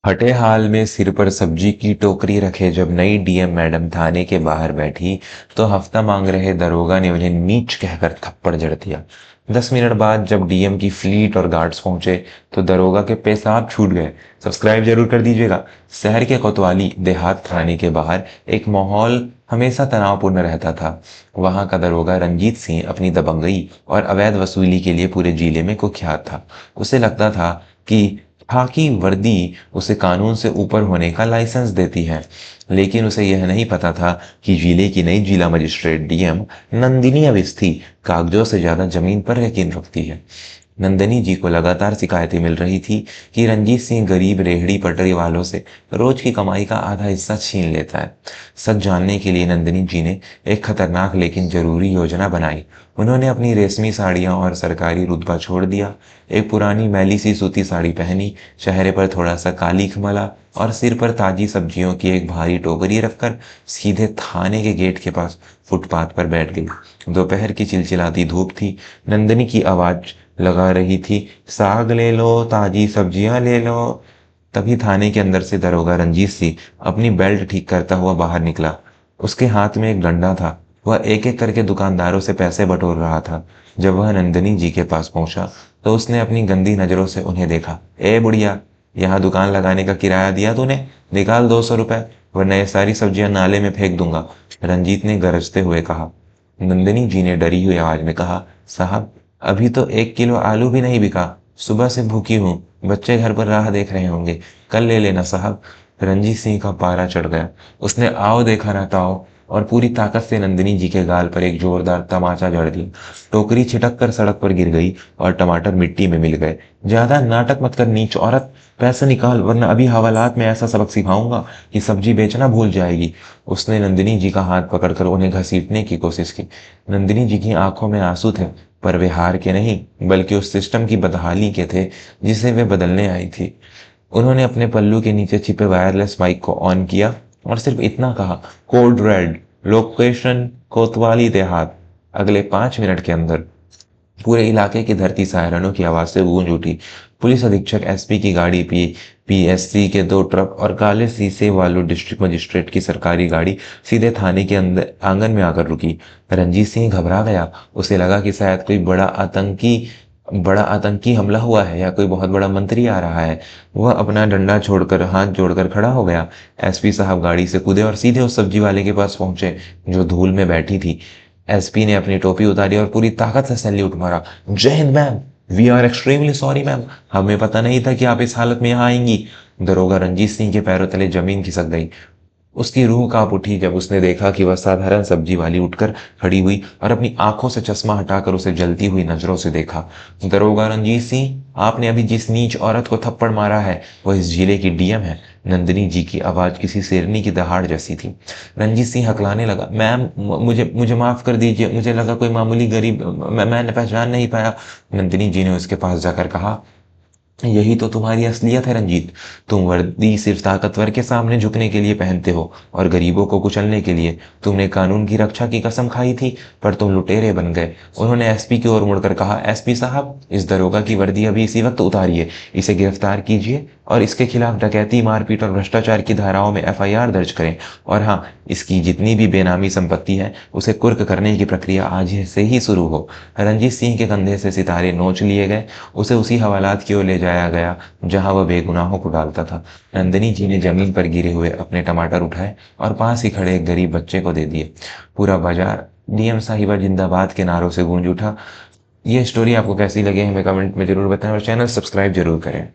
फटे हाल में सिर पर सब्जी की टोकरी रखे जब नई डीएम मैडम थाने के बाहर बैठी तो हफ्ता मांग रहे दरोगा ने उन्हें नीच कहकर थप्पड़ जड़ दिया। 10 मिनट बाद जब डीएम की फ्लीट और गार्ड्स पहुंचे तो दरोगा के पेशाब छूट गए। सब्सक्राइब जरूर कर दीजिएगा। शहर के कोतवाली देहात थाने के बाहर एक माहौल हमेशा तनावपूर्ण रहता था। वहां का दरोगा रंजीत सिंह अपनी दबंगई और अवैध वसूली के लिए पूरे जिले में कुख्यात था। उसे लगता था कि खाकी वर्दी उसे कानून से ऊपर होने का लाइसेंस देती है, लेकिन उसे यह नहीं पता था कि जिले की नई जिला मजिस्ट्रेट डीएम नंदिनी अवस्थी कागजों से ज्यादा जमीन पर यकीन रखती है। नंदिनी जी को लगातार शिकायतें मिल रही थी कि रंजीत सिंह गरीब रेहड़ी पटरी वालों से रोज की कमाई का आधा हिस्सा छीन लेता है। सच जानने के लिए नंदिनी जी ने एक खतरनाक लेकिन जरूरी योजना बनाई। उन्होंने अपनी रेशमी साड़ियां और सरकारी रुतबा छोड़ दिया। एक पुरानी मैली सी सूती साड़ी पहनी, चेहरे पर थोड़ा सा कालीख मला और सिर पर ताजी सब्जियों की एक भारी टोकरी रखकर सीधे थाने के गेट के पास फुटपाथ पर बैठ गई। दोपहर की चिलचिलाती धूप थी। नंदिनी की आवाज लगा रही थी, साग ले लो, ताजी सब्जियां ले लो। तभी थाने के अंदर से दरोगा रंजीत सिंह अपनी बेल्ट ठीक करता हुआ बाहर निकला। उसके हाथ में एक डंडा था। वह एक एक करके दुकानदारों से पैसे बटोर रहा था। जब वह नंदिनी जी के पास पहुंचा तो उसने अपनी गंदी नजरों से उन्हें देखा। ए बुढ़िया, यहाँ दुकान लगाने का किराया दिया तूने? निकाल 200 रुपए, वरना ये सारी सब्जियां नाले में फेंक दूंगा, रंजीत ने गरजते हुए कहा। नंदिनी जी ने डरी हुई आवाज में कहा, साहब अभी तो 1 किलो आलू भी नहीं बिका। सुबह से भूखी हूँ, बच्चे घर पर राह देख रहे होंगे, कल ले लेना साहब। रंजीत सिंह का पारा चढ़ गया। उसने आओ देखा ना ताओ और पूरी ताकत से नंदिनी जी के गाल पर एक जोरदार तमाचा जड़ दिया। टोकरी छिटक कर सड़क पर गिर गई और टमाटर मिट्टी में मिल गए। ज्यादा नाटक मत कर नीच औरत, पैसे निकाल वरना अभी हवालात में ऐसा सबक सिखाऊंगा कि सब्जी बेचना भूल जाएगी। उसने नंदिनी जी का हाथ पकड़कर उन्हें घसीटने की कोशिश की। नंदिनी जी की आंखों में आंसू थे, पर वे हार के नहीं बल्कि उस सिस्टम की बदहाली के थे जिसे वे बदलने आई थी। उन्होंने अपने पल्लू के नीचे छिपे वायरलेस माइक को ऑन किया और सिर्फ इतना कहा, कोड रेड, लोकेशन कोतवाली देहात। अगले 5 मिनट के अंदर पूरे इलाके की धरती सायरनों की आवाज से गूंज उठी। पुलिस अधीक्षक एसपी की गाड़ी, पीएससी के 2 ट्रक और काले शीशे वालों डिस्ट्रिक्ट मजिस्ट्रेट की सरकारी गाड़ी सीधे थाने के अंदर आंगन में आकर रुकी। रंजीत सिंह घबरा गया। उसे लगा कि शायद कोई बड़ा आतंकी हमला हुआ है या कोई बहुत बड़ा मंत्री आ रहा है। वह अपना डंडा छोड़कर हाथ जोड़कर खड़ा हो गया। एसपी साहब गाड़ी से कूदे और सीधे उस सब्जी वाले के पास पहुंचे जो धूल में बैठी थी। एसपी ने अपनी टोपी उतारी और पूरी ताकत से सैल्यूट मारा। जय हिंद ma'am, we are extremely sorry ma'am, हमें पता नहीं था कि आप इस हालत में यहाँ आएंगी। दरोगा रंजीत सिंह के पैरों तले जमीन खिसक गई। उसकी रूह कांप उठी जब उसने देखा कि वह साधारण सब्जी वाली उठकर खड़ी हुई और अपनी आंखों से चश्मा हटाकर उसे जलती हुई नजरों से देखा। दरोगा रंजीत सिंह, आपने अभी जिस नीच औरत को थप्पड़ मारा है वह इस जिले की डीएम है। नंदिनी जी की आवाज किसी शेरनी की दहाड़ जैसी थी। रंजीत सिंह हकलाने लगा, मैम मुझे मुझे माफ कर दीजिए, मुझे लगा कोई मामूली गरीब, मैंने पहचान नहीं पाया। नंदिनी जी ने उसके पास जाकर कहा, यही तो तुम्हारी असलियत है रंजीत। तुम वर्दी सिर्फ ताकतवर के सामने झुकने के लिए पहनते हो और गरीबों को कुचलने के लिए। तुमने कानून की रक्षा की कसम खाई थी पर तुम लुटेरे बन गए। उन्होंने एसपी की ओर मुड़कर कहा, एसपी साहब इस दरोगा की वर्दी अभी इसी वक्त उतारिए, इसे गिरफ्तार कीजिए और इसके खिलाफ डकैती, मारपीट और भ्रष्टाचार की धाराओं में एफआईआर दर्ज करें। और हाँ, इसकी जितनी भी बेनामी संपत्ति है उसे कुर्क करने की प्रक्रिया आज से ही शुरू हो। रंजीत सिंह के कंधे से सितारे नोच लिए गए। उसे उसी हवालात की ओर ले जाया गया जहां वह बेगुनाहों को डालता था। नंदिनी जी ने जमीन पर गिरे हुए अपने टमाटर उठाए और पास ही खड़े एक गरीब बच्चे को दे दिए। पूरा बाजार डीएम साहिबा जिंदाबाद के नारों से गूंज उठा। ये स्टोरी आपको कैसी लगी हमें कमेंट में जरूर बताएं और चैनल सब्सक्राइब जरूर करें।